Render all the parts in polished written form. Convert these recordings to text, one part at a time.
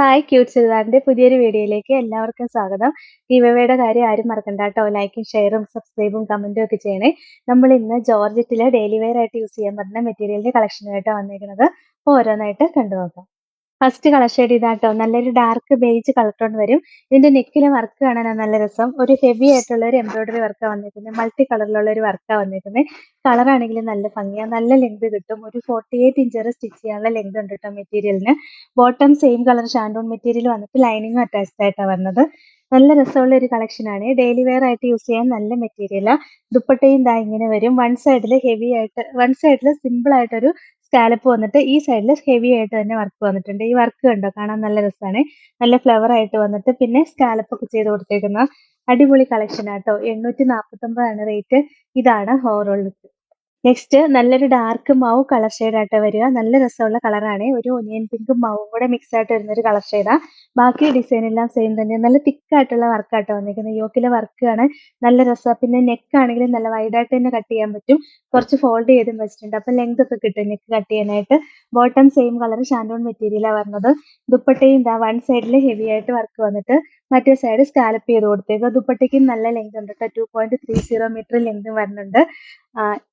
Hi cute സിദ്ധാർത്ഥിന്റെ പുതിയൊരു വീഡിയോയിലേക്ക് എല്ലാവർക്കും സ്വാഗതം. ഗിവ് കാര്യം ആരും മറക്കണ്ട കേട്ടോ. ലൈക്കും ഷെയറും സബ്സ്ക്രൈബും കമന്റും ഒക്കെ ചെയ്യണേ. നമ്മൾ ഇന്ന് ജോർജറ്റിലെ ഡെയിലി വെയർ ആയിട്ട് യൂസ് ചെയ്യാൻ പറ്റുന്ന മെറ്റീരിയലിന്റെ കളക്ഷനായിട്ടാണ് വന്നിരിക്കുന്നത്. അപ്പോൾ ഓരോന്നായിട്ട് കണ്ടു നോക്കാം. ഫസ്റ്റ് കളർ ഷെയ്ഡ് ഇതാട്ടോ. നല്ലൊരു ഡാർക്ക് ബേജ് കളർ ടോൺ വരും. ഇതിന്റെ നെക്കിലെ വർക്ക് കാണാനാണ് നല്ല രസം. ഒരു ഹെവി ആയിട്ടുള്ള ഒരു എംബ്രോയിഡറി വർക്കാണ് വന്നിരിക്കുന്നത്. മൾട്ടി കളറിലുള്ള ഒരു വർക്കാണ് വന്നിരിക്കുന്നത്. കളർ ആണെങ്കിലും നല്ല ഭംഗിയാണ്. നല്ല ലെങ്ത് കിട്ടും. ഒരു 48 ഇഞ്ച് വരെ സ്റ്റിച്ച് ചെയ്യാനുള്ള ലെങ്ത് ഉണ്ട് കേട്ടോ മെറ്റീരിയലിന്. ബോട്ടം സെയിം കളർ ഷാൻഡോൺ മെറ്റീരിയൽ വന്നിട്ട് ലൈനിങ്ങും അറ്റാച്ച്ഡ് ആയിട്ടാണ് വരുന്നത്. നല്ല രസമുള്ള ഒരു കളക്ഷൻ ആണ്. ഡെയിലി വെയർ ആയിട്ട് യൂസ് ചെയ്യാൻ നല്ല മെറ്റീരിയലാ. ദുപ്പട്ടയും ദാ ഇങ്ങനെ വരും. വൺ സൈഡിൽ ഹെവി ആയിട്ട്, വൺ സൈഡിൽ സിമ്പിൾ ആയിട്ടൊരു സ്കാലപ്പ് വന്നിട്ട് ഈ സൈഡിൽ ഹെവി ആയിട്ട് തന്നെ വർക്ക് വന്നിട്ടുണ്ട്. ഈ വർക്ക് കണ്ടോ, കാണാൻ നല്ല രസമാണ്. നല്ല ഫ്ലവർ ആയിട്ട് വന്നിട്ട് പിന്നെ സ്കാലപ്പ് ഒക്കെ ചെയ്ത് കൊടുത്തേക്കുന്ന അടിപൊളി കളക്ഷൻ ആട്ടോ. 849 റേറ്റ്. ഇതാണ് ഓവറോൾ ലുക്ക്. നെക്സ്റ്റ് നല്ലൊരു ഡാർക്ക് മൗ കളർ ആയിട്ട് വരിക. നല്ല രസമുള്ള കളറാണ്. ഒരു ഒനിയൻ പിങ്കും മൗവും കൂടെ മിക്സ് ആയിട്ട് വരുന്ന ഒരു കളർ ഷെയ്ഡാ. ബാക്കി ഡിസൈൻ എല്ലാം സെയിം തന്നെ. നല്ല തിക്ക് ആയിട്ടുള്ള വർക്കാട്ടോ വന്നിരിക്കുന്നത്. യോക്കിലെ വർക്കാണ് നല്ല രസം. പിന്നെ നെക്ക് ആണെങ്കിലും നല്ല വൈഡ് ആയിട്ട് തന്നെ കട്ട് ചെയ്യാൻ പറ്റും. കുറച്ച് ഫോൾഡ് ചെയ്തും വെച്ചിട്ടുണ്ട്. അപ്പൊ ലെങ്ത് ഒക്കെ കിട്ടും നെക്ക് കട്ട് ചെയ്യാനായിട്ട്. ബോട്ടം സെയിം കളർ ഷാൻഡോൺ മെറ്റീരിയലാണ് വരുന്നത്. ദുപ്പട്ടയും ഇതാ വൺ സൈഡിൽ ഹെവി ആയിട്ട് വർക്ക് വന്നിട്ട് മറ്റേ സൈഡ് സ്കാലപ്പ് ചെയ്ത് കൊടുത്തേക്കുക. ദുപ്പട്ടയ്ക്കും നല്ല ലെങ്ത് ഉണ്ട് കേട്ടോ. 2.30 മീറ്റർ ലെങ്തും വരുന്നുണ്ട്.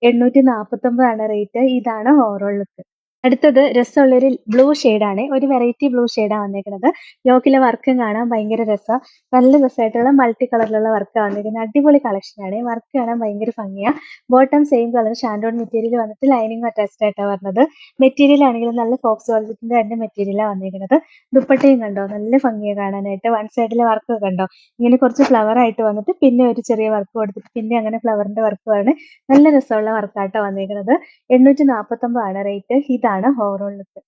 849 റേറ്റ്. ഇതാണ് ഓവറോൾ ലുക്ക്. അടുത്തത് രസമുള്ളൊരു ബ്ലൂ ആണ്. ഒരു വെറൈറ്റി ബ്ലൂ ഷെയ്ഡാണ് വന്നേക്കുന്നത്. യോക്കിലെ വർക്കും കാണാൻ ഭയങ്കര രസമാണ്. നല്ല രസമായിട്ടുള്ള മൾട്ടി കളറിലുള്ള വർക്കാണ് വന്നിരിക്കുന്നത്. അടിപൊളി കളക്ഷനാണ്. വർക്ക് കാണാൻ ഭയങ്കര ഭംഗിയാണ്. ബോട്ടം സെയിം കളർ ഷാൻഡോൺ മെറ്റീരിയൽ വന്നിട്ട് ലൈനിങ് അറ്റാച്ച്ഡ് ആയിട്ടാണ് വരുന്നത്. മെറ്റീരിയൽ ആണെങ്കിലും നല്ല ഫോക്സ് ജോർജറ്റിന്റെ തന്നെ മെറ്റീരിയലാണ് വന്നിരിക്കുന്നത്. ദുപ്പട്ടയും കണ്ടോ, നല്ല ഭംഗിയാണ് കാണാനായിട്ട്. വൺ സൈഡിലെ വർക്ക് കണ്ടോ, ഇങ്ങനെ കുറച്ച് ഫ്ലവർ ആയിട്ട് വന്നിട്ട് പിന്നെ ഒരു ചെറിയ വർക്ക് കൊടുത്തിട്ട് പിന്നെ അങ്ങനെ ഫ്ലവറിന്റെ വർക്കുമാണ്. നല്ല രസമുള്ള വർക്കാട്ടോ വന്നിരിക്കുന്നത്. 849 റേറ്റ്. ഇതാണ് ഓവറോൾ ലുക്ക്.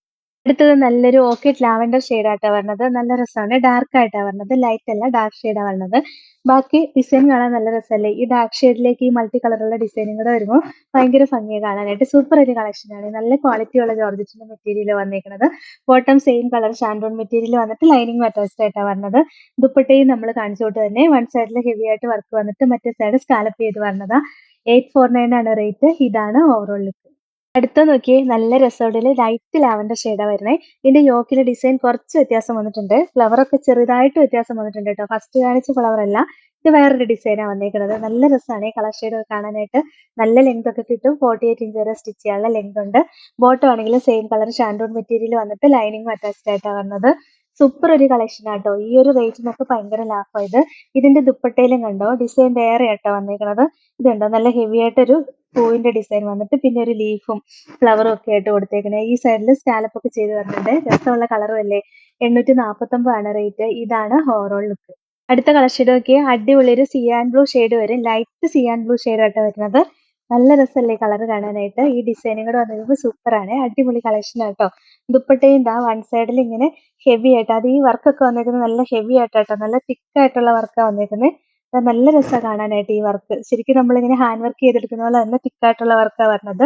അടുത്തത് നല്ലൊരു ഓർക്കിഡ് ലാവൻഡർ ഷെയ്ഡായിട്ടാണ് വരുന്നത്. നല്ല രസമാണ്. ഡാർക്ക് ആയിട്ടാണ് വരുന്നത്. ലൈറ്റ് അല്ല, ഡാർക്ക് ഷെയ്ഡാണ് വരുന്നത്. ബാക്കി ഡിസൈൻ കാണാൻ നല്ല രസമല്ലേ. ഈ ഡാർക്ക് ഷെയ്ഡിലേക്ക് ഈ മൾട്ടി കളറുള്ള ഡിസൈനും കൂടെ വരുമ്പോൾ ഭയങ്കര ഭംഗിയാണ് കാണാനായിട്ട്. സൂപ്പർ ഒരു കളക്ഷനാണ്. നല്ല ക്വാളിറ്റി ഉള്ള ജോർജറ്റിന്റെ മെറ്റീരിയൽ വന്നിരിക്കുന്നത്. ബോട്ടം സെയിം കളർ ഷാൻഡോൺ മെറ്റീരിയൽ വന്നിട്ട് ലൈനിങ് അറ്റാച്ച്ഡ് ആയിട്ടാണ് വരുന്നത്. ദുപ്പട്ടയും നമ്മൾ കാണിച്ചോട്ട് തന്നെ വൺ സൈഡിൽ ഹെവി ആയിട്ട് വർക്ക് വന്നിട്ട് മറ്റേ സൈഡ് സ്കാലപ്പ് ചെയ്ത് വരുന്നതാ. 849 റേറ്റ്. ഇതാണ് ഓവറോൾ ലുക്ക്. അടുത്ത നോക്കിയേ, നല്ല രസമുള്ള ലൈറ്റ് ലാവൻഡർ ഷെയ്ഡാ വരുന്നത്. ഇതിന്റെ യോക്കിലെ ഡിസൈൻ കുറച്ച് വ്യത്യാസം വന്നിട്ടുണ്ട്. ഫ്ലവർ ഒക്കെ ചെറുതായിട്ട് വ്യത്യാസം വന്നിട്ടുണ്ട് കേട്ടോ. ഫസ്റ്റ് കാണിച്ച ഫ്ലവർ അല്ല, ഇത് വേറൊരു ഡിസൈനാണ് വന്നേക്കുന്നത്. നല്ല രസമാണ് ഈ കളർ ഷെയ്ഡ് കാണാനായിട്ട്. നല്ല ലെങ്ത് ഒക്കെ കിട്ടും. 48 ഇഞ്ച് വരെ സ്റ്റിച്ച് ചെയ്യാനുള്ള ലെങ്ത് ഉണ്ട്. ബോട്ടം ആണെങ്കിലും സെയിം കളർ ഷാൻഡോൺ മെറ്റീരിയൽ വന്നിട്ട് ലൈനിങ് അറ്റാച്ച്ഡ് ആയിട്ടാണ് വരുന്നത്. സൂപ്പർ ഒരു കളക്ഷൻ ആട്ടോ. ഈ ഒരു റേറ്റിനൊക്കെ ഭയങ്കര ലാഭം ഇത്. ഇതിന്റെ ദുപ്പട്ടയിലും കണ്ടോ, ഡിസൈൻ വേറെ ആട്ടോ വന്നേക്കുന്നത്. ഇതുണ്ടോ, നല്ല ഹെവി ആയിട്ടൊരു പൂവിന്റെ ഡിസൈൻ വന്നിട്ട് പിന്നെ ഒരു ലീഫും ഫ്ലവറും ഒക്കെ ആയിട്ട് കൊടുത്തേക്കണേ. ഈ സൈഡിൽ സ്കാലപ്പ് ഒക്കെ ചെയ്ത് വരുന്നുണ്ട്. രസമുള്ള കളറും അല്ലേ. 849 റേറ്റ്. ഇതാണ് ഓവറോൾ ലുക്ക്. അടുത്ത കളർ ഷെയ്ഡ് നോക്കിയാൽ അടിപൊളി ഒരു സിയാൻ ബ്ലൂ ഷെയ്ഡ് വരും. ലൈറ്റ് സിയാൻ ബ്ലൂ ഷെയ്ഡ് ആയിട്ട് വരുന്നത്. നല്ല രസമല്ലേ കളർ കാണാനായിട്ട്. ഈ ഡിസൈനും കൂടെ വന്നിരിക്കുമ്പോൾ സൂപ്പറാണ്. അടിപൊളി കളക്ഷൻ ആട്ടോ. ദുപ്പട്ടയും ദാ വൺ സൈഡിൽ ഇങ്ങനെ ഹെവി ആയിട്ട്, അത് ഈ വർക്കൊക്കെ വന്നിരിക്കുന്നത് നല്ല ഹെവി ആയിട്ടാട്ടോ. നല്ല തിക്ക് ആയിട്ടുള്ള വർക്കാണ് വന്നിരിക്കുന്നത്. നല്ല രസമാണ് കാണാനായിട്ട് ഈ വർക്ക്. ശരിക്കും നമ്മളിങ്ങനെ ഹാൻഡ് വർക്ക് ചെയ്തെടുക്കുന്ന പോലെ തന്നെ തിക്കായിട്ടുള്ള വർക്കാണ് വരുന്നത്.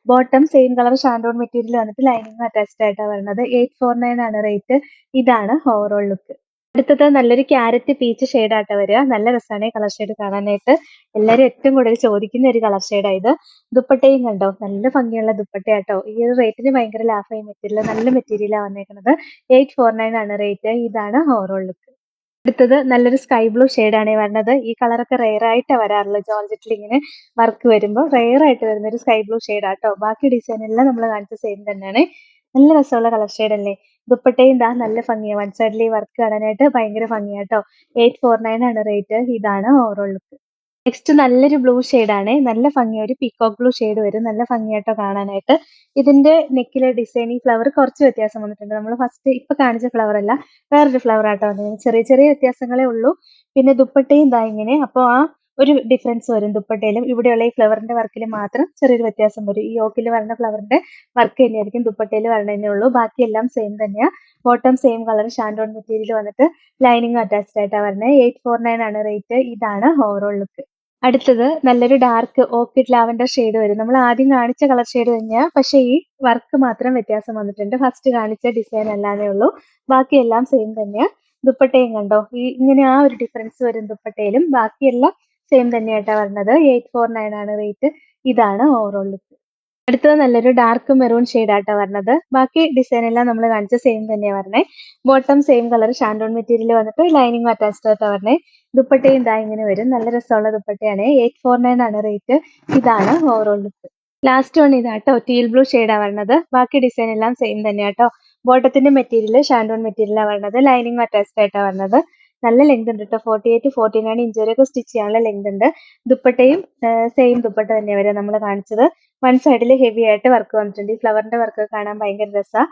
ബോട്ടം സെയിം കളർ ഷാൻഡോൺ മെറ്റീരിയൽ വന്നിട്ട് ലൈനിങ് അറ്റാച്ച്ഡ് ആയിട്ടാണ് വരുന്നത്. 849 റേറ്റ്. ഇതാണ് ഓവറോൾ ലുക്ക്. അടുത്തത് നല്ലൊരു ക്യാരറ്റ് പീച്ച് ഷെയ്ഡായിട്ട് വരിക. നല്ല രസമാണ് ഈ കളർ ഷെയ്ഡ് കാണാനായിട്ട്. എല്ലാവരും ഏറ്റവും കൂടുതൽ ചോദിക്കുന്ന ഒരു കളർ ഷെയ്ഡാണ് ഇത്. ദുപ്പട്ടയും കണ്ടോ, നല്ല ഭംഗിയുള്ള ദുപ്പട്ടയാട്ടോ. ഈ ഒരു റേറ്റിന് ഭയങ്കര ലാഭമായി മെറ്റീരിയൽ. നല്ല മെറ്റീരിയലാണ് വന്നേക്കുന്നത്. 849 റേറ്റ്. ഇതാണ് ഓവറോൾ ലുക്ക്. അടുത്തത് നല്ലൊരു സ്കൈ ബ്ലൂ ആണ് വരുന്നത്. ഈ കളറൊക്കെ റെയർ ആയിട്ടാണ് വരാറുള്ളത്. ജോർജറ്റിൽ ഇങ്ങനെ വർക്ക് വരുമ്പോൾ റെയർ ആയിട്ട് വരുന്ന ഒരു സ്കൈ ബ്ലൂ ഷെയ്ഡാട്ടോ. ബാക്കി ഡിസൈൻ എല്ലാം നമ്മൾ കാണിച്ച സെയിം തന്നെയാണ്. നല്ല രസമുള്ള കളർ ഷെയ്ഡ് അല്ലേ. ദുപ്പട്ടയും ദാ നല്ല ഭംഗിയാണ്. വൺ സൈഡിൽ ഈ വർക്ക് കാണാനായിട്ട് ഭയങ്കര ഭംഗിയാട്ടോ. 849 റേറ്റ്. ഇതാണ് ഓവറോൾ ലുക്ക്. നെക്സ്റ്റ് നല്ലൊരു ബ്ലൂ ആണ്. നല്ല ഭംഗിയാ. ഒരു പീകോക്ക് ബ്ലൂ ഷെയ്ഡ് വരും. നല്ല ഭംഗിയാട്ടോ കാണാനായിട്ട്. ഇതിന്റെ നെക്കിലെ ഡിസൈൻ ഈ ഫ്ലവർ കുറച്ച് വ്യത്യാസം വന്നിട്ടുണ്ട്. നമ്മൾ ഫസ്റ്റ് ഇപ്പൊ കാണിച്ച ഫ്ലവർ അല്ല, വേറൊരു ഫ്ലവർ ആട്ടോ വന്നിരിക്കുന്നത്. ചെറിയ ചെറിയ വ്യത്യാസങ്ങളേ ഉള്ളൂ. പിന്നെ ദുപ്പട്ടയും ഇതാ ഇങ്ങനെ. അപ്പോൾ ആ ഒരു ഡിഫറൻസ് വരും ദുപ്പട്ടയിലും. ഇവിടെയുള്ള ഈ ഫ്ലവറിന്റെ വർക്കിൽ മാത്രം ചെറിയൊരു വ്യത്യാസം വരും. ഈ യോക്കിൽ വരുന്ന ഫ്ലവറിന്റെ വർക്ക് തന്നെയായിരിക്കും ദുപ്പട്ടയിൽ വരണതന്നെ ഉള്ളൂ. ബാക്കിയെല്ലാം സെയിം തന്നെയാ. ബോട്ടം സെയിം കളർ ഷാൻഡോൺ മെറ്റീരിയൽ വന്നിട്ട് ലൈനിങ് അറ്റാച്ച്ഡ് ആയിട്ടാണ് വരുന്നത്. 849 റേറ്റ്. ഇതാണ് ഓവറോൾ ലുക്ക്. അടുത്തത് നല്ലൊരു ഡാർക്ക് ഓർക്കിഡ് ലാവൻഡർ ഷെയ്ഡ് വരും. നമ്മൾ ആദ്യം കാണിച്ച കളർ ഷെയ്ഡ് തന്നെയാ, പക്ഷേ ഈ വർക്ക് മാത്രം വ്യത്യാസം വന്നിട്ടുണ്ട്. ഫസ്റ്റ് കാണിച്ച ഡിസൈൻ അല്ലാതെ ഉള്ളൂ. ബാക്കിയെല്ലാം സെയിം തന്നെയാ. ദുപ്പട്ടയും കണ്ടോ, ഈ ഇങ്ങനെ ആ ഒരു ഡിഫറൻസ് വരും ദുപ്പട്ടയിലും. ബാക്കിയെല്ലാം സെയിം തന്നെയായിട്ടാണ് വരുന്നത്. 849 റേറ്റ്. ഇതാണ് ഓവറോൾ ലുക്ക്. അടുത്തത് നല്ലൊരു ഡാർക്ക് മെറൂൺ ഷെയ്ഡാട്ടോ വരുന്നത്. ബാക്കി ഡിസൈൻ എല്ലാം നമ്മൾ കാണിച്ച സെയിം തന്നെയാ വരണേ. ബോട്ടം സെയിം കളർ ഷാൻഡോൺ മെറ്റീരിയൽ വന്നിട്ട് ലൈനിങ് അറ്റാച്ച്ഡ് ആയിട്ടാ വരണേ. ദുപ്പട്ടയും ഇതാ ഇങ്ങനെ വരും. നല്ല രസമുള്ള ദുപ്പട്ടയാണ്. 849 ആണ് റേറ്റ്. ഇതാണ് ഓവറോൾ ലുക്ക്. ലാസ്റ്റ് വൺ ഇതാട്ടോ ടീൽ ബ്ലൂ ഷെയ്ഡാ വരുന്നത്. ബാക്കി ഡിസൈൻ എല്ലാം സെയിം തന്നെയാട്ടോ. ബോട്ടത്തിന്റെ മെറ്റീരിയൽ ഷാൻഡോൺ മെറ്റീരിയലാ വരുന്നത്. ലൈനിങ് അറ്റാച്ച്ഡ് ആയിട്ടാ വരുന്നത്. നല്ല ലെങ്ത് ഉണ്ട് കേട്ടോ. 48 49 ഇഞ്ച് വരെയൊക്കെ സ്റ്റിച്ച് ചെയ്യാനുള്ള ലെങ്ത് ഉണ്ട്. ദുപ്പട്ടയും സെയിം ദുപ്പട്ട തന്നെ വരെ നമ്മൾ കാണിച്ചത്. വൺ സൈഡിൽ ഹെവി ആയിട്ട് വർക്ക് വന്നിട്ടുണ്ട്. ഈ ഫ്ലവറിന്റെ വർക്ക് കാണാൻ ഭയങ്കര രസാ.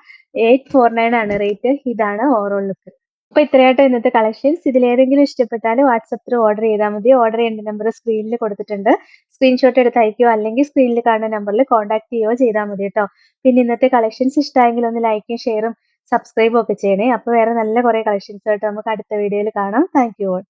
849 ആണ് റേറ്റ്. ഇതാണ് ഓവറോൾ ലുക്ക്. അപ്പൊ ഇത്രയായിട്ട് ഇന്നത്തെ കളക്ഷൻസ്. ഇതിലേതെങ്കിലും ഇഷ്ടപ്പെട്ടാൽ വാട്സപ്പിൽ ഓർഡർ ചെയ്താൽ മതി. ഓർഡർ ചെയ്യേണ്ട നമ്പർ സ്ക്രീനിൽ കൊടുത്തിട്ടുണ്ട്. സ്ക്രീൻഷോട്ട് എടുത്ത് അയക്കുകയോ അല്ലെങ്കിൽ സ്ക്രീനിൽ കാണുന്ന നമ്പറിൽ കോൺടാക്ട് ചെയ്യുകയോ ചെയ്താൽ മതി കേട്ടോ. പിന്നെ ഇന്നത്തെ കളക്ഷൻസ് ഇഷ്ടമായെങ്കിൽ ഒന്ന് ലൈക്കും ഷെയറും സബ്സ്ക്രൈബും ഒക്കെ ചെയ്യണേ. അപ്പൊ വേറെ നല്ല കുറെ കളക്ഷൻസ് ആയിട്ട് നമുക്ക് അടുത്ത വീഡിയോയിൽ കാണാം. Thank you all.